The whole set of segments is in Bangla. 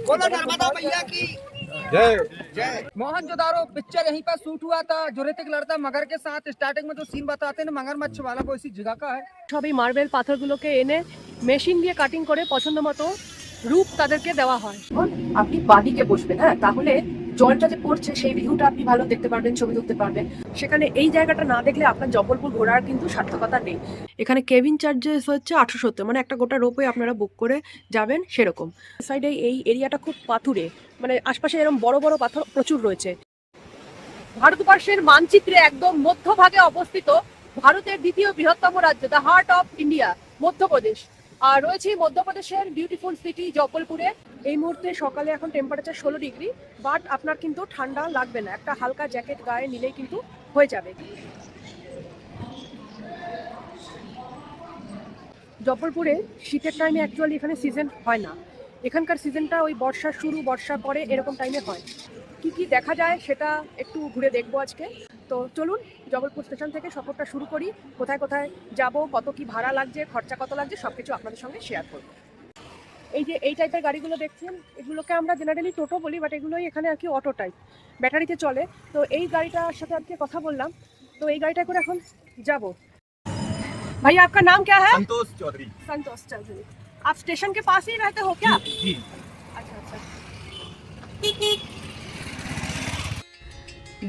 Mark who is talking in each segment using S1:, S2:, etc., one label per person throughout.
S1: बोलो नर्मदा मैया की जय जय। मोहनजोदारो पिक्चर यहीं पर शूट हुआ था। जो ऋतिक लड़ता मगर के साथ स्टार्टिंग में जो सीन बताते हैं ना मगरमच्छ वाला, वो इसी जगह का है।
S2: সবই মার্বেল পাথরগুলোকে এনে মেশিন দিয়ে কাটিং করে পছন্দ মতো রূপ তাদেরকে দেওয়া হয়। আপনি বাদিকে বসবেন, হ্যাঁ, তাহলে জলটা যে পড়ছে সেই ভিউটা আপনি ভালো দেখতে পারবেন, ছবি তুলতে পারবেন। সেখানে এই জায়গাটা না দেখলে আপনার জব্বলপুর ঘোরার কিন্তু সার্থকতা নেই। এখানে কেবিন চার্জেস হচ্ছে 870, মানে একটা গোটা রোপওয়ে আপনারা বুক করে যাবেন সেরকম। সাইডে এই এরিয়াটা খুব পাথুরে, মানে আশপাশে এরকম বড় বড় পাথর প্রচুর রয়েছে। ভারতবর্ষের মানচিত্রে একদম মধ্যভাগে অবস্থিত ভারতের দ্বিতীয় বৃহত্তম রাজ্য, the heart of India, Madhya Pradesh. আর রয়েছে মধ্যপ্রদেশের বিউটিফুল সিটি জব্বলপুরে। এই মুহূর্তে সকালে এখন টেম্পারেচার 16 ডিগ্রি, বাট আপনার কিন্তু ঠান্ডা লাগবে না, একটা হালকা জ্যাকেট গায়ে নিলেই কিন্তু হয়ে যাবে। জব্বলপুরে শীতের টাইমে অ্যাকচুয়ালি এখানে সিজন হয় না, এখানকার সিজনটা ওই বর্ষার শুরু, বর্ষার পরে এরকম টাইমে হয়। কি কি দেখা যায় সেটা একটু ঘুরে দেখবো আজকে। তো চলুন জবলপুর স্টেশন থেকে সফরটা শুরু করি। কোথায় কোথায় যাব, কত কি ভাড়া লাগছে, খরচা কত লাগছে, সব কিছু আপনাদের সঙ্গে শেয়ার করব। এই যে এই টাইপের গাড়িগুলো দেখছেন, এগুলোকে আমরা জেনারেলি টোটো বলি, বাট এগুলোই এখানে আর কি অটো টাইপ, ব্যাটারিতে চলে। তো এই গাড়িটার সাথে আজকে কথা বললাম, তো এই গাড়িটা করে এখন যাব। भैया आपका नाम क्या है?
S3: संतोष चौधरी।
S2: संतोष चौधरी। आप स्टेशन के पास ही रहते हो क्या?
S3: जी।
S2: अच्छा अच्छा।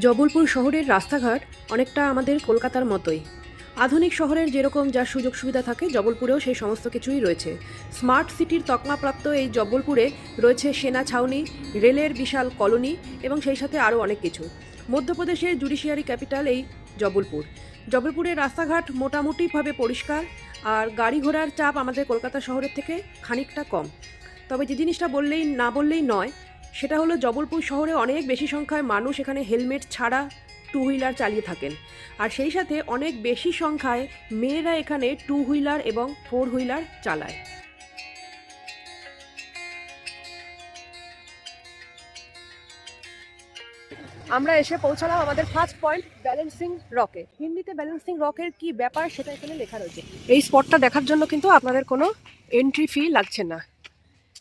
S2: জবলপুর শহরের রাস্তাঘাট অনেকটা আমাদের কলকাতার মতোই। আধুনিক শহরের যেরকম যা সুযোগ সুবিধা থাকে জবলপুরেও সেই সমস্ত কিছুই রয়েছে। স্মার্ট সিটির তকমাপ্রাপ্ত এই জবলপুরে রয়েছে সেনা ছাউনি, রেলের বিশাল কলোনি এবং সেই সাথে আরও অনেক কিছু। মধ্যপ্রদেশের জুডিশিয়ারি ক্যাপিটাল এই জবলপুর। জবলপুরের রাস্তাঘাট মোটামুটিভাবে পরিষ্কার, আর গাড়ি ঘোড়ার চাপ আমাদের কলকাতা শহরের থেকে খানিকটা কম। তবে যে জিনিসটা না বললেই নয়, সেটা হলো জবলপুর শহরে অনেক বেশি সংখ্যায় মানুষ এখানে হেলমেট ছাড়া টু হুইলার চালিয়ে থাকেন, আর সেই সাথে অনেক বেশি সংখ্যায় মেয়েরা এখানে টু হুইলার এবং ফোর হুইলার চালায়। আমরা এসে পৌঁছালাম আমাদের ফার্স্ট পয়েন্ট ব্যালেন্সিং রকে। হিন্দিতে ব্যালেন্সিং রকের কি ব্যাপার সেটা এখানে লেখা রয়েছে। এই স্পটটা দেখার জন্য কিন্তু আপনাদের কোনো এন্ট্রি ফি লাগছে না।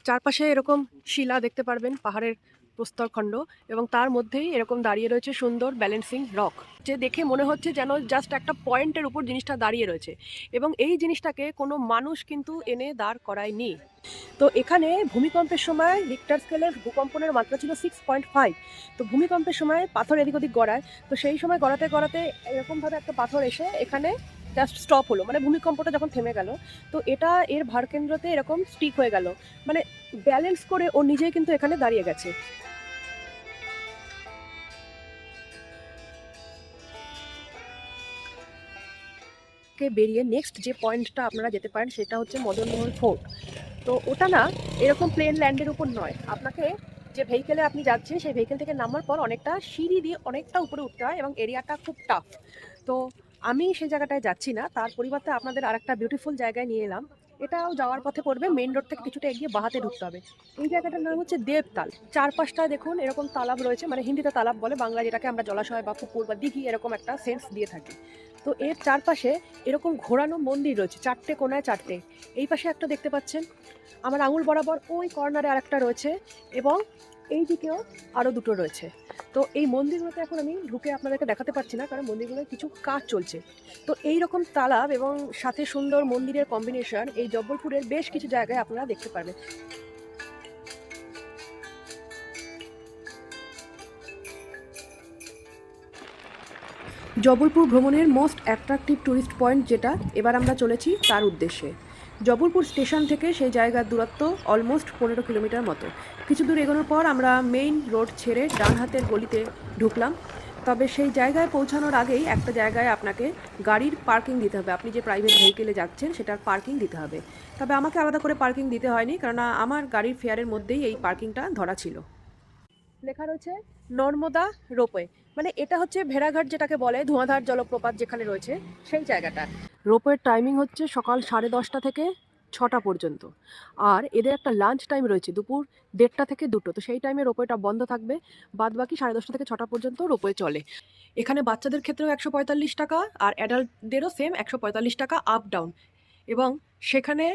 S2: চারপাশে এরকম শিলা দেখতে পারবেন, পাহাড়ের প্রস্তরখণ্ড, এবং তার মধ্যেই এরকম দাঁড়িয়ে রয়েছে সুন্দর ব্যালেন্সিং রক, যে দেখে মনে হচ্ছে যেন জাস্ট একটা পয়েন্টের উপর জিনিসটা দাঁড়িয়ে রয়েছে, এবং এই জিনিসটাকে কোনো মানুষ কিন্তু এনে দাঁড় করায়নি। তো এখানে ভূমিকম্পের সময় রিক্টার স্কেলের ভূকম্পনের মাত্রা ছিল 6.5। তো ভূমিকম্পের সময় পাথর এদিক ওদিক গড়ায়, তো সেই সময় গড়াতে গড়াতে এরকমভাবে একটা পাথর এসে এখানে জাস্ট স্টপ হলো, মানে ভূমিকম্পটা যখন থেমে গেল, তো এটা এর ভারকেন্দ্রতে এরকম স্টিক হয়ে গেল, মানে ব্যালেন্স করে ও নিজেই কিন্তু এখানে দাঁড়িয়ে গেছে। বেরিয়ে নেক্সট যে পয়েন্টটা আপনারা যেতে পারেন সেটা হচ্ছে মদনমোহন ফোর্ট। তো ওটা না এরকম প্লেন ল্যান্ডের উপর নয়, আপনাকে যে ভেহিকেলে আপনি যাচ্ছেন সেই ভেহিকেল থেকে নামার পর অনেকটা সিঁড়ি দিয়ে অনেকটা উপরে উঠতে হয়, এবং এরিয়াটা খুব টাফ। তো আমি সেই জায়গাটায় যাচ্ছি না, তার পরিবর্তে আপনাদের আরেকটা বিউটিফুল জায়গায় নিয়ে এলাম। এটাও যাওয়ার পথে পড়বে, মেইন রোড থেকে কিছুটা এগিয়ে বাহাতে ঢুকতে হবে। এই জায়গাটার নাম হচ্ছে দেবতাল। চারপাশটা দেখুন এরকম তালাব রয়েছে, মানে হিন্দিতে তালাব বলে, বাংলা যেটাকে আমরা জলাশয় বা পুকুর বা দিঘি এরকম একটা সেন্স দিয়ে থাকি। তো এর চারপাশে এরকম ঘোরানো মন্দির রয়েছে, চারটে কোনায় চারটে। এই পাশে একটা দেখতে পাচ্ছেন, আমার আঙুল বরাবর ওই কর্নারে আরেকটা রয়েছে, এবং এই দিকেও আরও দুটো রয়েছে। তো এই মন্দিরগুলোতে এখন আমি ঢুকে আপনাদেরকে দেখাতে পারছি না, কারণ মন্দিরগুলোয় কিছু কাজ চলছে। তো এই রকম তালাব এবং সাথে সুন্দর মন্দিরের কম্বিনেশন এই জব্বলপুরের বেশ কিছু জায়গায় আপনারা দেখতে পারবেন। জবলপুর ভ্রমণের মোস্ট অ্যাট্রাকটিভ ট্যুরিস্ট পয়েন্ট যেটা, এবার আমরা চলেছি তার উদ্দেশ্যে। জবলপুর স্টেশন থেকে সেই জায়গার দূরত্ব অলমোস্ট 15 কিলোমিটার মতো। কিছু দূর এগোনোর পর আমরা মেইন রোড ছেড়ে ডান হাতের গলিতে ঢুকলাম। তবে সেই জায়গায় পৌঁছানোর আগেই একটা জায়গায় আপনাকে গাড়ির পার্কিং দিতে হবে। আপনি যে প্রাইভেট ভেহিকেলে যাচ্ছেন সেটার পার্কিং দিতে হবে। তবে আমাকে আলাদা করে পার্কিং দিতে হয়নি, কারণ আমার গাড়ির ফেয়ারের মধ্যেই এই পার্কিংটা ধরা ছিল। লেখা রয়েছে নর্মদা রোপওয়ে, মানে এটা হচ্ছে ভেড়াঘাট যেটাকে বলে, ধোঁয়াধার জলপ্রপাত যেখানে রয়েছে সেই জায়গাটা। রোপওয়ের টাইমিং হচ্ছে সকাল 10:30 থেকে 6টা পর্যন্ত, আর এদের একটা লাঞ্চ টাইম রয়েছে দুপুর 1:30 থেকে 2টো। তো সেই টাইমে রোপওয়েটা বন্ধ থাকবে, বাদ বাকি 10:30 থেকে 6টা পর্যন্ত রোপওয়ে চলে। এখানে বাচ্চাদের ক্ষেত্রেও 145 টাকা, আর অ্যাডাল্টদেরও সেম 145 টাকা আপ ডাউন। এবং সেখানে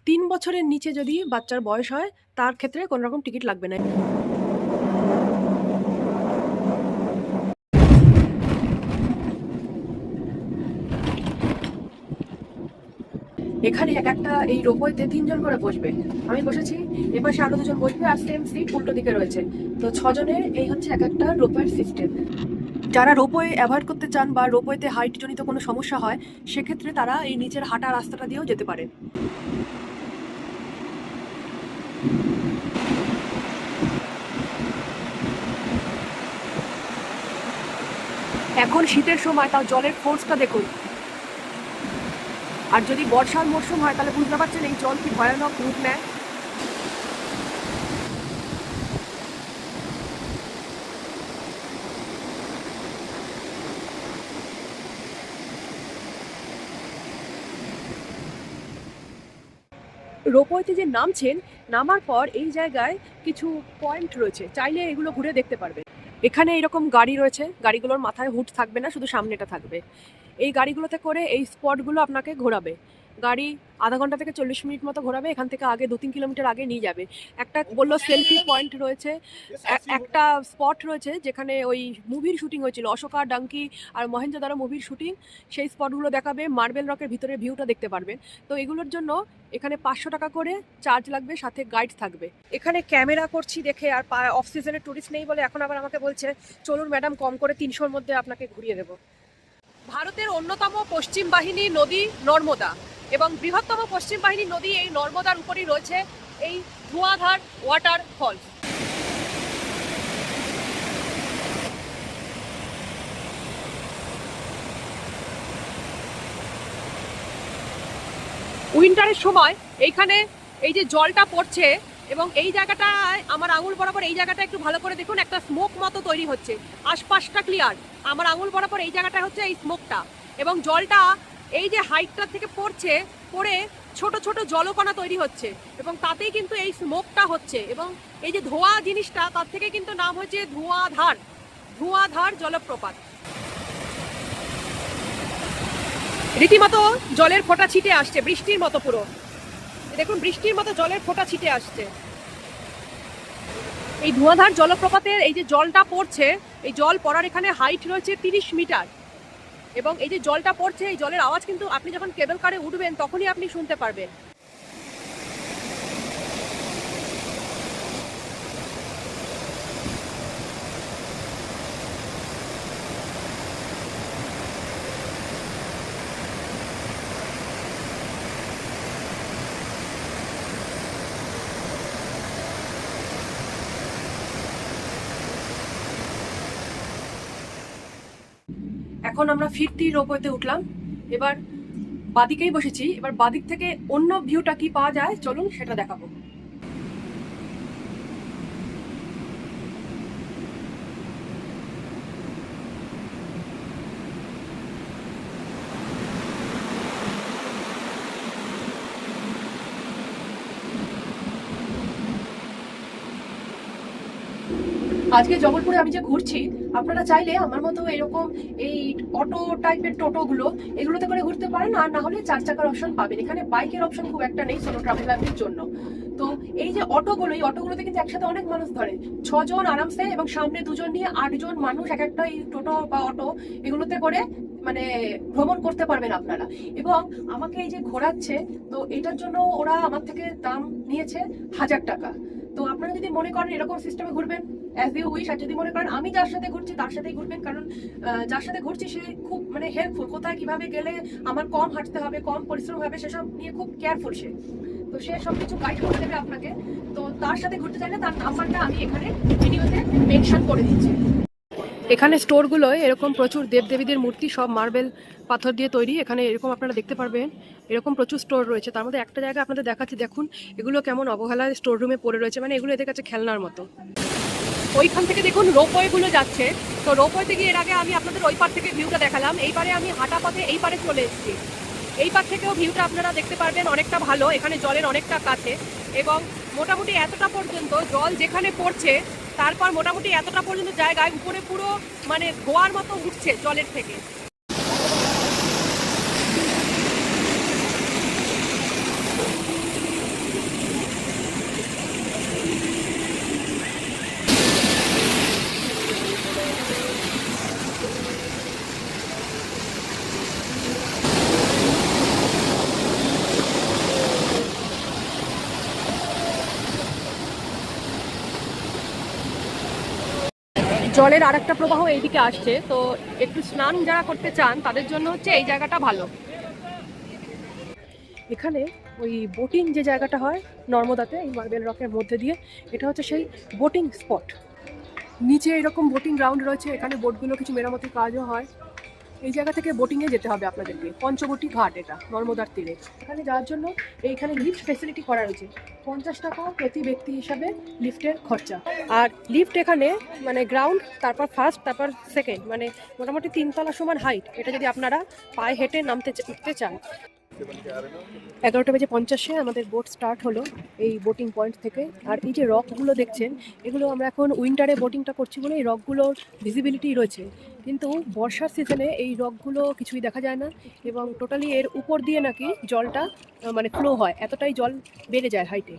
S2: 3 বছরের নিচে যদি বাচ্চার বয়স হয় তার ক্ষেত্রে কোনো রকম টিকিট লাগবে না। এখানে একটা এই রোপওয়েতে 3 জন করে বসবে, আমি বসেছি, এপাশে আরো 2 জন বসবে, আর সেম সিট উল্টো দিকে রয়েছে। তো 6 জনের এই হচ্ছে একটা রোপওয়ের সিস্টেম। যারা রোপওয়ে অ্যাভয়েড করতে চান বা রোপওয়েতে হাইট জনিত কোনো সমস্যা হয়, সেক্ষেত্রে তারা এই নিচের হাঁটা রাস্তাটা দিয়েও যেতে পারে। এখন শীতের সময়, তাও জলের ফোর্সটা দেখুন। আর যদি বর্ষার মরশুম হয় তাহলে বুঝতে পারছেন এই জল কি ভয়ানক রূপ নেয়। রোপওয়েতে যে নামছেন, নামার পর এই জায়গায় কিছু পয়েন্ট রয়েছে, চাইলে এগুলো ঘুরে দেখতে পারবেন। এখানে এরকম গাড়ি রয়েছে, গাড়িগুলোর মাথায় হুড থাকবে না, শুধু সামনেটা থাকবে। এই গাড়িগুলোতে করে এই স্পটগুলো আপনাকে ঘোরাবে। গাড়ি আধা ঘন্টা থেকে 40 মিনিট মতো ঘোরাবে, এখান থেকে আগে 2-3 কিলোমিটার আগে নিয়ে যাবে। একটা বললো সেলফি পয়েন্ট রয়েছে, একটা স্পট রয়েছে যেখানে ওই মুভির শুটিং হয়েছিল, অশোকা ডাঙ্কি আর মহেঞ্জোদারো মুভির শুটিং, সেই স্পটগুলো দেখাবে। মার্বেল রকের ভিতরে ভিউটা দেখতে পারবেন। তো এগুলোর জন্য এখানে 500 টাকা করে চার্জ লাগবে, সাথে গাইড থাকবে। এখানে ক্যামেরা করছি দেখে আর অফ সিজনের টুরিস্ট নেই বলে এখন আবার আমাকে বলছে চলুন ম্যাডাম, কম করে 300-র মধ্যে আপনাকে ঘুরিয়ে দেবো। ভারতের অন্যতম পশ্চিম বাহিনী নদী নর্মদা, এবং বৃহত্তম পশ্চিম বাহিনী নদী এই নর্মদার উপরেই রয়েছে এই ধোঁয়াধার ওয়াটার ফলস। উইন্টারের সময় এইখানে এই যে জলটা পড়ছে, এবং এই জায়গাটায় আমার আঙুল বরাবর, এই জায়গাটা একটু ভালো করে দেখুন, একটা স্মোক মতো তৈরি হচ্ছে। আশপাশটা ক্লিয়ার, আমার আঙুল বরাবর এই জায়গাটা হচ্ছে এই স্মোকটা, এবং জলটা এই যে হাইটটা থেকে পড়ছে, পড়ে ছোট ছোট জলকণা তৈরি হচ্ছে, এবং তাতেই কিন্তু এই স্মোকটা হচ্ছে। এবং এই যে ধোঁয়া জিনিসটা, তার থেকে কিন্তু নাম হচ্ছে ধোঁয়াধার, ধোঁয়াধার জলপ্রপাত। রীতিমতো জলের ফোঁটা ছিটে আসছে, বৃষ্টির মতো, পুরো দেখুন বৃষ্টির মতো জলের ফোঁটা ছিটে আসছে। এই ধোঁয়াধার জলপ্রপাতের এই যে জলটা পড়ছে, এই জল পড়ার এখানে হাইট রয়েছে 30 মিটার, এবং এই যে জলটা পড়ছে, এই জলের আওয়াজ কিন্তু আপনি যখন কেবল কারে উঠবেন তখনই আপনি শুনতে পারবেন। এখন আমরা ফিরতি রোপওয়েতে উঠলাম, এবার বাদিকেই বসেছি। এবার বাদিক থেকে অন্য ভিউটা কি পাওয়া যায় চলুন সেটা দেখাবো। আজকে জবলপুরে আমি যে ঘুরছি, আপনারা চাইলে আমার মতো এরকম এই অটো টাইপের টোটোগুলো, এগুলোতে করে ঘুরতে পারেন, আর না হলে 4 চাকার অপশন পাবেন। এখানে বাইকের অপশন খুব একটা নেই সোলো ট্রাভেলারদের জন্য। তো এই যে অটোগুলো, এই অটোগুলোতে কিন্তু একসাথে অনেক মানুষ ধরে, 6 জন আরামসে, এবং সামনে 2 জন নিয়ে 8 জন মানুষ এক একটা এই টোটো বা অটো এগুলোতে করে মানে ভ্রমণ করতে পারবেন আপনারা। এবং আমাকে এই যে ঘোরাচ্ছে, তো এটার জন্য ওরা আমার থেকে দাম নিয়েছে 1000 টাকা। তো আপনারা যদি মনে করেন এরকম সিস্টেমে ঘুরবেন, অ্যাজ ইউ উইশ। আর যদি মনে করেন আমি যার সাথে ঘুরছি তার সাথেই ঘুরবেন, কারণ যার সাথে ঘুরছি সে খুব মানে হেল্পফুল, কোথায় কিভাবে গেলে আমার কম হাঁটতে হবে, কম পরিশ্রম হবে, সেসব নিয়ে খুব কেয়ারফুল সে। তো সে সবকিছু গাইড করে দেবে আপনাকে। তো তার সাথে ঘুরতে চাইলে তার নাম্বারটা আমি এখানে ভিডিওতে মেনশন করে দিচ্ছি। এখানে স্টোরগুলোয় এরকম প্রচুর দেবদেবীদের মূর্তি, সব মার্বেল পাথর দিয়ে তৈরি। এখানে এরকম আপনারা দেখতে পারবেন, এরকম প্রচুর স্টোর রয়েছে। তার মধ্যে একটা জায়গা আপনাদের দেখাচ্ছি, দেখুন এগুলো কেমন অবহেলায় স্টোর রুমে পড়ে রয়েছে, মানে এগুলো এদের কাছে খেলনার মতো। ওইখান থেকে দেখুন রোপওয়েগুলো যাচ্ছে। তো রোপওয়েতে গিয়ে এর আগে আমি আপনাদের ওই পার থেকে ভিউটা দেখালাম, এইবারে আমি হাঁটা পথে এই পারে চলে এসেছি। এই পার থেকেও ভিউটা আপনারা দেখতে পারবেন, অনেকটা ভালো, এখানে জলের অনেকটা কাছে, এবং মোটামুটি এতটা পর্যন্ত জল যেখানে পড়ছে, তারপর মোটামুটি এতটা পর্যন্ত জায়গায় উপরে পুরো মানে ধোয়ার মতো উঠছে জলের থেকে। জলের আরেকটা প্রবাহ এইদিকে আসছে, তো একটু স্নান যারা করতে চান তাদের জন্য হচ্ছে এই জায়গাটা ভালো। এখানে ওই বোটিং যে জায়গাটা হয় নর্মদাতে, এই মার্বেল রকের মধ্যে দিয়ে, এটা হচ্ছে সেই বোটিং স্পট। নিচে এরকম বোটিং গ্রাউন্ড রয়েছে, এখানে বোটগুলো কিছু মেরামতির কাজও হয়। এই জায়গা থেকে বোটিংয়ে যেতে হবে আপনাদেরকে, পঞ্চবটি ঘাট এটা নর্মদার তীরে। এখানে যাওয়ার জন্য এইখানে লিফট ফেসিলিটি করা রয়েছে, 50 টাকা প্রতি ব্যক্তি হিসাবে লিফটের খরচা। আর লিফট এখানে মানে গ্রাউন্ড, তারপর ফার্স্ট, তারপর সেকেন্ড, মানে মোটামুটি 3 তলা সমান হাইট। এটা যদি আপনারা পায়ে হেঁটে উঠতে চান। 11:50 আমাদের বোট স্টার্ট হলো এই বোটিং পয়েন্ট থেকে। আর এই যে রকগুলো দেখছেন, এগুলো আমরা এখন উইন্টারে বোটিংটা করছি বলে এই রকগুলোর ভিজিবিলিটি রয়েছে, কিন্তু বর্ষার সিজনে এই রকগুলো কিছুই দেখা যায় না, এবং টোটালি এর উপর দিয়ে নাকি জলটা মানে ফ্লো হয়, এতটাই জল বেড়ে যায় হাইটে।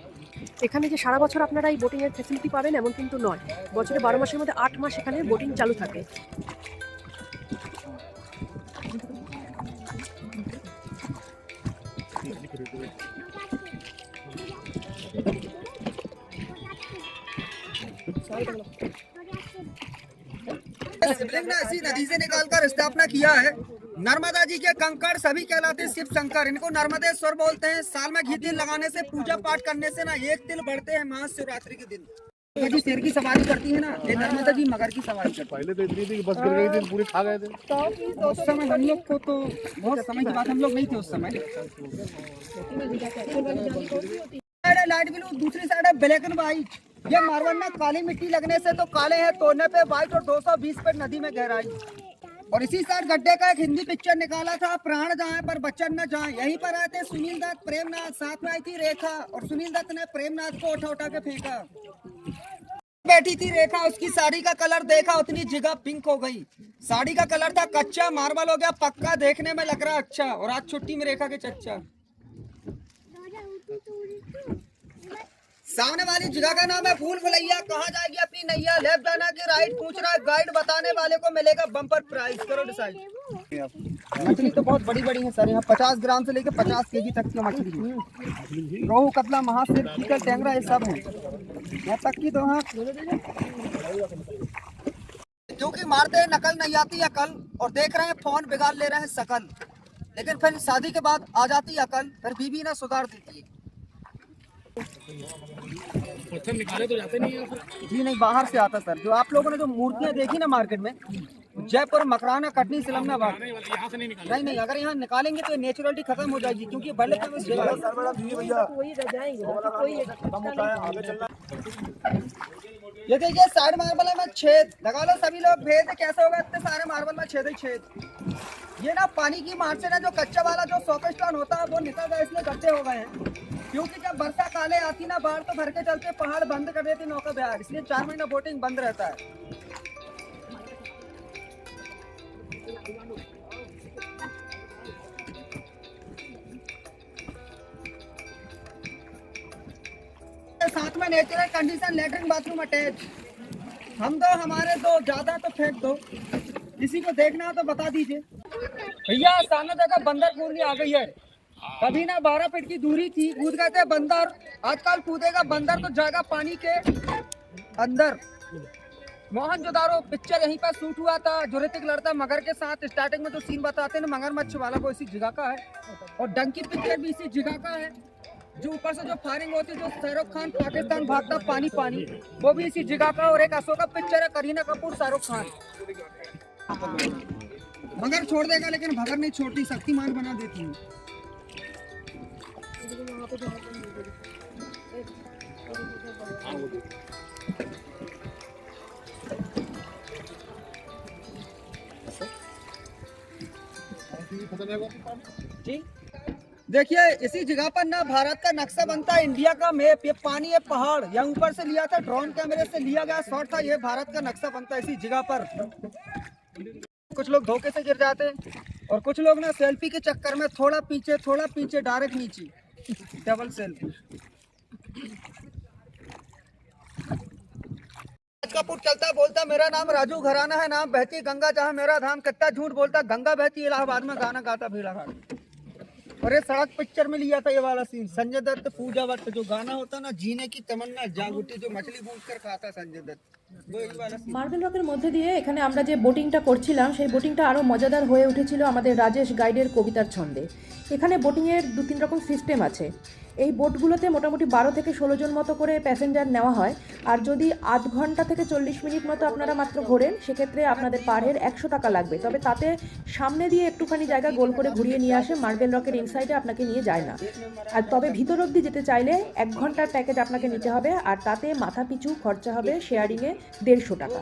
S2: এখানে যে সারা বছর আপনারা এই বোটিংয়ের ফেসিলিটি পাবেন এমন কিন্তু নয়, বছরে 12 মাসের মধ্যে 8 মাস এখানে বোটিং চালু থাকে।
S1: शिवलिंग ने ऐसी नदी से निकालकर स्थापना किया है। नर्मदा जी के कंकड़ सभी कहलाते हैं शिव शंकर, इनको नर्मदेश्वर बोलते हैं। साल में घी तिल लगाने से, पूजा पाठ करने से ना 1 तिल बढ़ते हैं महाशिवरात्रि के दिन। जी शेर की सवारी करती है ना, ये नर्मदा जी मगर की सवारी करती है। पहले तो इतनी थी कि बस गिर गई थी, पूरी खा गए थे। उस समय हम लोग को तो बहुत समय की बात, हम लोग नहीं थे उस समय। लाइट ब्लू, दूसरी साइड है ब्लैक एंड व्हाइट। ये मार्बल में काली मिट्टी लगने से तो काले हैं, तोड़ने पे व्हाइट, और 220 फीट नदी में गहराई। और इसी साइड गड्ढे का एक हिंदी पिक्चर निकाला था, प्राण जाए पर बच्चन न जाए। यहीं पर आए थे सुनील दत्त, प्रेमनाथ, साथ में आई थी रेखा, और सुनील दत्त ने प्रेमनाथ को उठा उठा के फेंका। बैठी थी रेखा, उसकी साड़ी का कलर देखा, उतनी जगह पिंक हो गई। साड़ी का कलर था कच्चा, मार्बल हो गया पक्का, देखने में लग रहा अच्छा। और आज छुट्टी में रेखा के चच्चा। सामने वाली जगह का नाम है भूल भुलैया। कहाँ जाएगी अपनी नैया, लेफ्ट जाना कि राइट, पूछ रहा है गाइड, बताने वाले को मिलेगा बम्पर प्राइस। करो डिसाइड। मछली तो बहुत बड़ी बड़ी है सर, यहाँ 50 ग्राम से लेकर 50 केजी तक की मछली है। रोहू, कतला, महासेर, कीकल, टेंगरा, ये सब है यहाँ तक की। तो हाँ, क्योंकि मारते हैं नकल नहीं आती अकल, और देख रहे हैं फोन बिगाड़ ले रहे हैं शकल। लेकिन फिर शादी के बाद आ जाती अकल, फिर बीवी ना सुधार देती है। पत्थर निकाले तो जाते नहीं है जी, नहीं बाहर से आता सर। जो आप लोगों ने जो मूर्तियां देखी ना मार्केट में, जयपुर, मकराना, कटनी, सिलमनाबाद, नहीं नहीं, अगर यहाँ निकालेंगे तो नेचुरलिटी खत्म हो जाएगी, क्योंकि बड़े ये देखिए साइड मार्बल में छेद लगा लो सभी लोग, भेद कैसे होगा इतने सारे मार्बल में छेद ही छेद। ये ना पानी की मार से ना जो कच्चा वाला जो 100 टन होता है वो निकल गया, इसलिए गड्ढे हो गए हैं। क्योंकि जब वर्षा काले आती ना बाढ़, तो भर के चलते पहाड़ बंद कर देते नौका बिहार, इसलिए 4 महीना बोटिंग बंद रहता है। साथ में natural condition, latrine bathroom attach. हम दो, हमारे दो, ज्यादा तो फेंक दो। किसी को देखना हो तो बता दीजिए भैया। सामने देखा बंदर कूदने आ गई है। कभी ना 12 फीट की दूरी थी, कूद गए थे बंदर। आजकल कूदेगा बंदर तो जाएगा पानी के अंदर। मोहनजोदारो पिक्चर यहीं पर शूट हुआ था, जो ऋतिक लड़ता मगर के साथ। स्टार्टिंग में जो सीन बताते हैं मगरमच्छ वाला, वो इसी जगह का है। और डंकी पिक्चर भी इसी जगह का है। जो ऊपर से जो फायरिंग होती है, जो शाहरुख खान पाकिस्तान भागता पानी पानी, वो भी इसी जगह का। और एक अशोका पिक्चर है, करीना कपूर, शाहरुख खान। मगर छोड़ देगा लेकिन भगर नहीं छोड़ती, शक्तिमान बना देती है। जी देखिए, इसी जगह पर ना भारत का नक्शा बनता है, इंडिया का मैप। ये पानी, ये पहाड़, यहाँ ऊपर से लिया था, ड्रोन कैमरे से लिया गया शॉट था। ये भारत का नक्शा बनता है इसी जगह पर। कुछ लोग धोखे से गिर जाते हैं, और कुछ लोग ना सेल्फी के चक्कर में थोड़ा पीछे डायरेक्ट नीचे, डबल सेल्फी। कपूर चलता बोलता मेरा नाम राजू घराना है, नाम बहती गंगा जहाँ मेरा धाम। कितना झूठ बोलता, गंगा बहती इलाहाबाद में, गाना गाता भीड़ा घाट। और ये सड़क पिक्चर में लिया था ये वाला सीन। संजय दत्त पूजा भट्ट जो गाना होता ना, जीने की तमन्ना जागुटी, जो मछली भून कर खाता संजय दत्त, वो यही वाला सीन।
S2: মার্বেল রকের মধ্যে দিয়ে এখানে আমরা যে বোটিংটা করছিলাম সেই বোটিংটা আরও মজাদার হয়ে উঠেছিল আমাদের রাজেশ গাইডের কবিতার ছন্দে। এখানে বোটিংয়ের 2-3 রকম সিস্টেম আছে। এই বোটগুলোতে মোটামুটি 12 থেকে 16 জন মতো করে প্যাসেঞ্জার নেওয়া হয়। আর যদি আধ ঘন্টা থেকে 40 মিনিট মতো আপনারা মাত্র ঘোরেন সেক্ষেত্রে আপনাদের পার হেড 100 টাকা লাগবে। তবে তাতে সামনে দিয়ে একটুখানি জায়গা গোল করে ঘুরিয়ে নিয়ে আসে, মার্বেল রকের ইনসাইডে আপনাকে নিয়ে যায় না। আর তবে ভিতর অবধি যেতে চাইলে 1 ঘন্টার প্যাকেজ আপনাকে নিতে হবে, আর তাতে মাথা পিছু খরচা হবে শেয়ারিংয়ে 150 টাকা।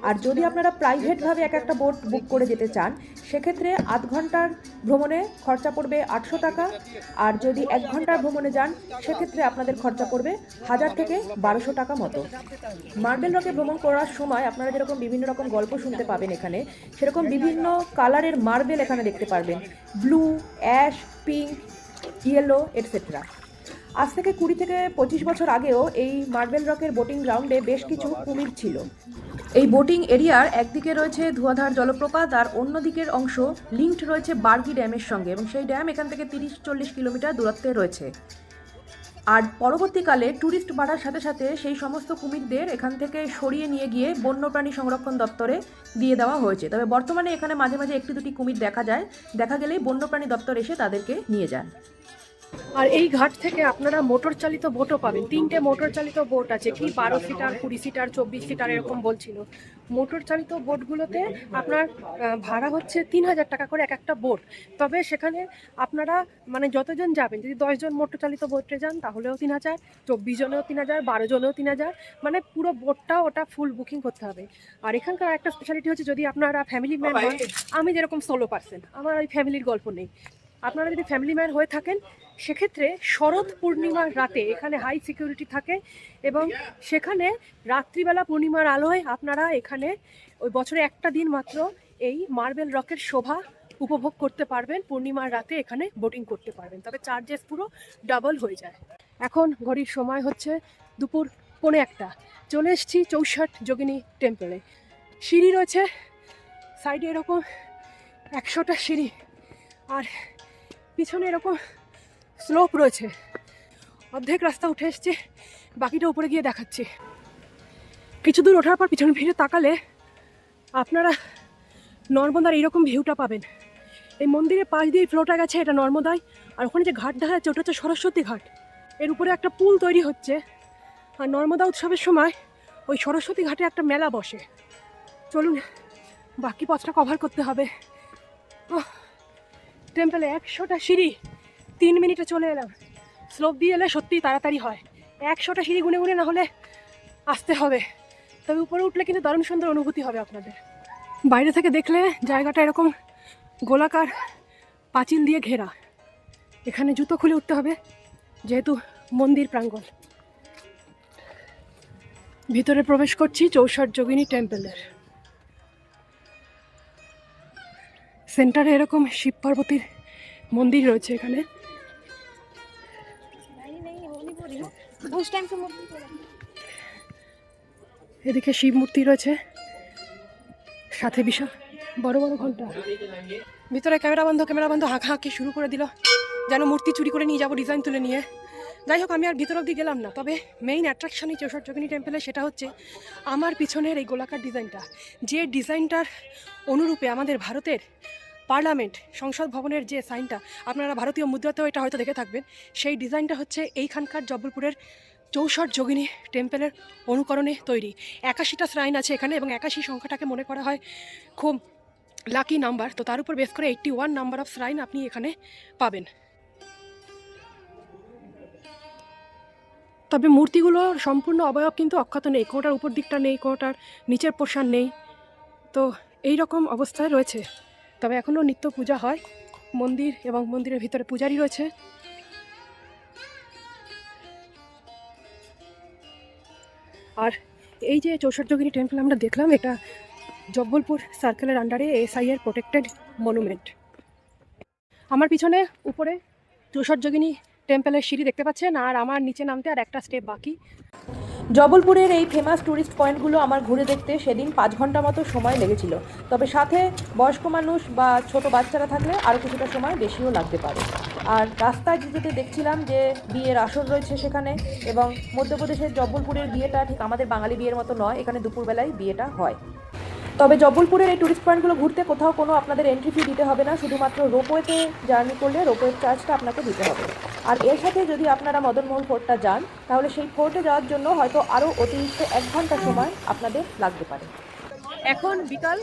S2: আর যদি আপনারা প্রাইভেটভাবে একটা বোট বুক করে যেতে চান সেক্ষেত্রে আধ ঘন্টার ভ্রমণে খরচা পড়বে 800 টাকা। আর যদি 1 ঘন্টার ভ্রমণে যান সেক্ষেত্রে আপনাদের খরচা পড়বে 1000 থেকে 1200 টাকা মতো। মার্বেল রকে ভ্রমণ করার সময় আপনারা যেরকম বিভিন্ন রকম গল্প শুনতে পাবেন এখানে, সেরকম বিভিন্ন কালারের মার্বেল এখানে দেখতে পারবেন, blue, ash, pink, yellow etcetera. আজ থেকে 20 থেকে 25 বছর আগেও এই মার্বেল রকের বোটিং গ্রাউন্ডে বেশ কিছু কুমির ছিল। এই বোটিং এরিয়ার একদিকে রয়েছে ধুয়াধার জলপ্রপাত আর অন্য দিকের অংশ লিঙ্কড রয়েছে বার্গি ড্যামের সঙ্গে, এবং সেই ড্যাম এখান থেকে 30-40 কিলোমিটার দূরত্বে রয়েছে। আর পরবর্তীকালে ট্যুরিস্ট বাড়ার সাথে সাথে সেই সমস্ত কুমিরদের এখান থেকে সরিয়ে নিয়ে গিয়ে বন্যপ্রাণী সংরক্ষণ দপ্তরে দিয়ে দেওয়া হয়েছে। তবে বর্তমানে এখানে মাঝে মাঝে 1-2টি কুমির দেখা যায়, দেখা গেলেই বন্যপ্রাণী দপ্তর এসে তাদেরকে নিয়ে যান। আর এই ঘাট থেকে আপনারা মোটর চালিত বোটও পাবেন। 3টে মোটর চালিত বোট আছে, কি 12 সিটার, 20 সিটার, 24 সিটার এরকম বলছিল। মোটর চালিত বোটগুলোতে আপনার ভাড়া হচ্ছে 3000 টাকা করে একটা বোট। তবে সেখানে আপনারা মানে যতজন যাবেন, যদি 10 জন মোটর চালিত বোটে যান তাহলেও 3000, 24 জনেও 3000, 12 জনেও 3000, মানে পুরো বোটটা ওটা ফুল বুকিং করতে হবে। আর এখানকার একটা স্পেশালিটি হচ্ছে যদি আপনারা ফ্যামিলি ম্যান হন, আমি যেরকম সোলো পার্সন, আমার ওই ফ্যামিলির গল্প নেই, আপনারা যদি ফ্যামিলি ম্যান হয়ে থাকেন সেক্ষেত্রে শরৎ পূর্ণিমার রাতে এখানে হাই সিকিউরিটি থাকে, এবং সেখানে রাত্রিবেলা পূর্ণিমার আলোয় আপনারা এখানে ওই বছরে একটা দিন মাত্র এই মার্বেল রকের শোভা উপভোগ করতে পারবেন। পূর্ণিমার রাতে এখানে বোটিং করতে পারবেন, তবে চার্জেস পুরো ডাবল হয়ে যায়। এখন ঘড়ির সময় হচ্ছে দুপুর 1:45। চলে এসেছি চৌষট যোগিনী টেম্পলে। সিঁড়ি রয়েছে সাইডে এরকম 100টা সিঁড়ি, আর পিছনে এরকম স্লোপ রয়েছে। অর্ধেক রাস্তা উঠে এসছে, বাকিটা উপরে গিয়ে দেখাচ্ছি। কিছু দূর ওঠার পর পিছনে ফিরে তাকালে আপনারা নর্মদার এইরকম ভিউটা পাবেন। এই মন্দিরের পাশ দিয়ে ফ্লোটা গেছে, এটা নর্মদায়। আর ওখানে যে ঘাট দেখা যাচ্ছে ওটা হচ্ছে সরস্বতী ঘাট। এর উপরে একটা পুল তৈরি হচ্ছে। আর নর্মদা উৎসবের সময় ওই সরস্বতী ঘাটে একটা মেলা বসে। চলুন বাকি পথটা কভার করতে হবে। টেম্পলে 100টা সিঁড়ি, 3 মিনিটে চলে এলাম। স্লোপ দিয়ে এলে সত্যিই তাড়াতাড়ি হয়। 100টা সিঁড়ি গুনে গুনে না হলে আসতে হবে, তবে উপরে উঠলে কিন্তু দারুণ সুন্দর অনুভূতি হবে আপনাদের। বাইরে থেকে দেখলে জায়গাটা এরকম গোলাকার পাঁচিল দিয়ে ঘেরা। এখানে জুতো খুলে উঠতে হবে যেহেতু মন্দির প্রাঙ্গণ। ভিতরে প্রবেশ করছি চৌষট যোগিনী টেম্পলের। সেন্টারে এরকম শিব পার্বতীর মন্দির রয়েছে এখানে। এদিকে শিব মূর্তি রয়েছে, সাথে বিশাল বড় বড় ঘন্টা। ভিতরে ক্যামেরা বন্ধ হাঁকি শুরু করে দিল, যেন মূর্তি চুরি করে নিয়ে যাবো ডিজাইন তুলে নিয়ে। যাই হোক, আমি আর ভিতর অব্দি গেলাম না। তবে মেইন অ্যাট্রাকশন এই চৌষট যোগিনী টেম্পলে, সেটা হচ্ছে আমার পিছনের এই গোলাকার ডিজাইনটা। যে ডিজাইনটার অনুরূপে আমাদের ভারতের পার্লামেন্ট সংসদ ভবনের যে সাইনটা, আপনারা ভারতীয় মুদ্রাতেও এটা হয়তো দেখে থাকবেন, সেই ডিজাইনটা হচ্ছে এইখানকার জব্বলপুরের চৌষট যোগিনী টেম্পলের অনুকরণে তৈরি। 81টা শ্রাইন আছে এখানে, এবং 81 সংখ্যাটাকে মনে করা হয় খুব লাকি নাম্বার। তো তার উপর বেস করে 81 নাম্বার অফ শ্রাইন আপনি এখানে পাবেন। তবে মূর্তিগুলোর সম্পূর্ণ অবয়ব কিন্তু অক্ষত নেই, কোনোটার উপর দিকটা নেই, কোনোটার নিচের পোর্শন নেই। তো এই রকম অবস্থায় রয়েছে। তবে এখনও নিত্য পূজা হয় মন্দির, এবং মন্দিরের ভিতরে পূজারি রয়েছে। আর এই যে চৌষট যোগিনী টেম্পল আমরা দেখলাম, এটা জব্বলপুর সার্কেলের আন্ডারে এসআই এর প্রোটেক্টেড মনুমেন্ট। আমার পিছনে উপরে চৌষট যোগিনী টেম্পলের সিঁড়ি দেখতে পাচ্ছেন, আর আমার নিচে নামতে আর একটা স্টেপ বাকি। জবলপুরের এই ফেমাস ট্যুরিস্ট পয়েন্টগুলো আমার ঘুরে দেখতে সেদিন 5 ঘন্টা মতো সময় লেগেছিল, তবে সাথে বয়স্ক মানুষ বা ছোট বাচ্চারা থাকলে আরও কিছুটা সময় বেশিও লাগতে পারে। আর রাস্তায় যেতে দেখছিলাম যে বিয়ের আসর রয়েছে সেখানে, এবং মধ্যপ্রদেশের জবলপুরের বিয়েটা ঠিক আমাদের বাঙালি বিয়ের মতো নয়, এখানে দুপুরবেলায় বিয়েটা হয়। তবে জবলপুরের এই ট্যুরিস্ট পয়েন্টগুলো ঘুরতে কোথাও কোনো আপনাদের এন্ট্রি ফি দিতে হবে না, শুধুমাত্র রোপওয়েতে জার্নি করলে রোপওয়ের চার্জটা আপনাকে দিতে হবে। আর এর সাথে যদি আপনারা মদনমোহন ফোর্টটা যান, তাহলে সেই ফোর্টে যাওয়ার জন্য হয়তো আরও অতিরিক্ত 1 ঘন্টা সময় আপনাদের লাগতে পারে। এখন বিকাল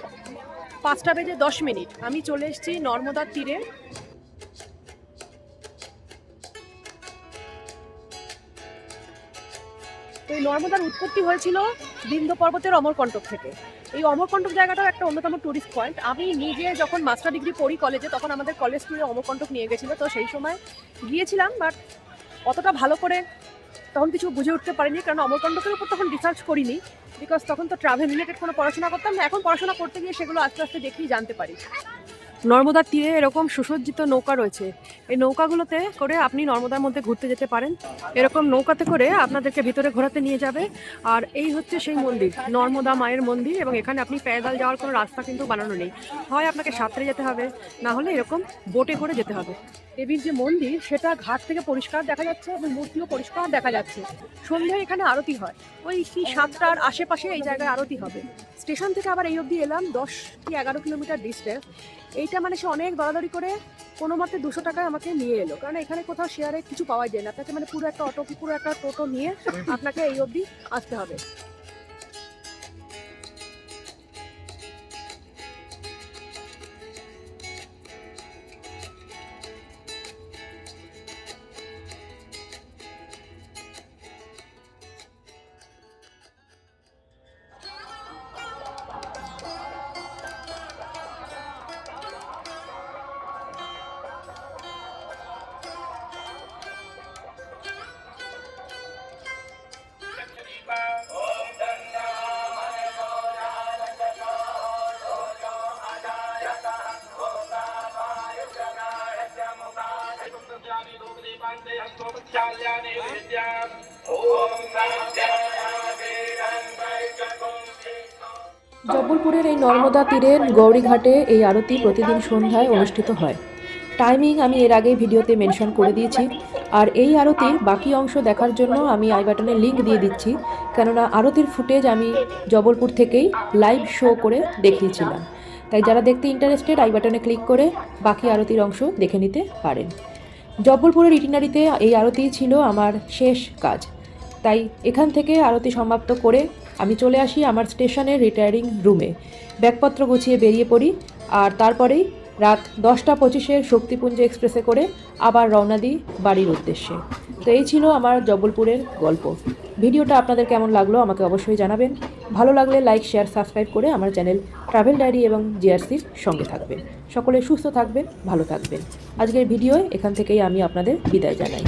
S2: 5:10 আমি চলে এসেছি নর্মদার তীরে। তো এই নর্মদার উৎপত্তি হয়েছিল বিন্ধ্য পর্বতের অমরকণ্টক থেকে। এই অমরকণ্টক জায়গাটাও একটা অন্যতম ট্যুরিস্ট পয়েন্ট। আমি নিজে যখন মাস্টার ডিগ্রি পড়ি কলেজে, তখন আমাদের কলেজ ট্যুরে অমরকণ্টক নিয়ে গেছিলো, তো সেই সময় গিয়েছিলাম, বাট অতটা ভালো করে তখন কিছু বুঝে উঠতে পারিনি, কারণ অমরকণ্টকের উপর তখন রিসার্চ করিনি, বিকজ তখন তো ট্রাভেল রিলেটেড কোনো পড়াশোনা করতাম না। এখন পড়াশোনা করতে গিয়ে সেগুলো আস্তে আস্তে দেখেই জানতে পারি। নর্মদার তীরে এরকম সুসজ্জিত নৌকা রয়েছে, এই নৌকাগুলোতে করে আপনি নর্মদার মধ্যে ঘুরতে যেতে পারেন। এরকম নৌকাতে করে আপনাদেরকে ভিতরে ঘোরাতে নিয়ে যাবে। আর এই হচ্ছে সেই মন্দির, নর্মদা মায়ের মন্দির, এবং এখানে আপনি প্যাদাল যাওয়ার কোনো রাস্তা কিন্তু বানানো নেই, হয় আপনাকে সাঁতরে যেতে হবে, না হলে এরকম বোটে করে যেতে হবে। দেবীর যে মন্দির সেটা ঘাট থেকে পরিষ্কার দেখা যাচ্ছে এবং মূর্তিও পরিষ্কার দেখা যাচ্ছে। সন্ধ্যায় এখানে আরতি হয়, ওই 7টার আশেপাশে এই জায়গায় আরতি হবে। স্টেশন থেকে আবার এই অবধি এলাম 10 কি 11 কিলোমিটার ডিস্টেন্স। এইটা মানে সে অনেক দরাদরি করে কোনো মতে 200 টাকায় আমাকে নিয়ে এলো, কারণ এখানে কোথাও শেয়ারে কিছু পাওয়া যায় না। আপনাকে মানে পুরো একটা অটো কি পুরো একটা টোটো নিয়ে আপনাকে এই অবধি আসতে হবে। জব্বলপুরের এই নর্মদা তীরের গৌরীঘাটে এই আরতি প্রতিদিন সন্ধ্যায় অনুষ্ঠিত হয়। টাইমিং আমি এর আগেই ভিডিওতে মেনশন করে দিয়েছি। আর এই আরতির বাকি অংশ দেখার জন্য আমি আই বাটনে লিঙ্ক দিয়ে দিচ্ছি, কেননা আরতির ফুটেজ আমি জবলপুর থেকেই লাইভ শো করে দেখিয়েছিলাম। তাই যারা দেখতে ইন্টারেস্টেড আই বাটনে ক্লিক করে বাকি আরতির অংশ দেখে নিতে পারেন। জব্বলপুরের ইটিনারিতে এই আরতি ছিল আমার শেষ কাজ, তাই এখান থেকে আরতি সমাপ্ত করে আমি চলে আসি আমার স্টেশনের রিটায়ারিং রুমে, ব্যাগপত্র গুছিয়ে বেরিয়ে পড়ি। আর তারপরেই রাত 10:25 শক্তিপুঞ্জ এক্সপ্রেসে করে আবার রওনা দিই বাড়ির উদ্দেশ্যে। তো এই ছিল আমার জব্বলপুরের গল্প। ভিডিওটা আপনাদের কেমন লাগলো আমাকে অবশ্যই জানাবেন। ভালো লাগলে লাইক, শেয়ার, সাবস্ক্রাইব করে আমার চ্যানেল ট্রাভেল ডায়েরি এবং জিআরসির সঙ্গে থাকবেন। সকলে সুস্থ থাকবেন, ভালো থাকবেন। আজকের ভিডিও এখান থেকেই আমি আপনাদের বিদায় জানাই।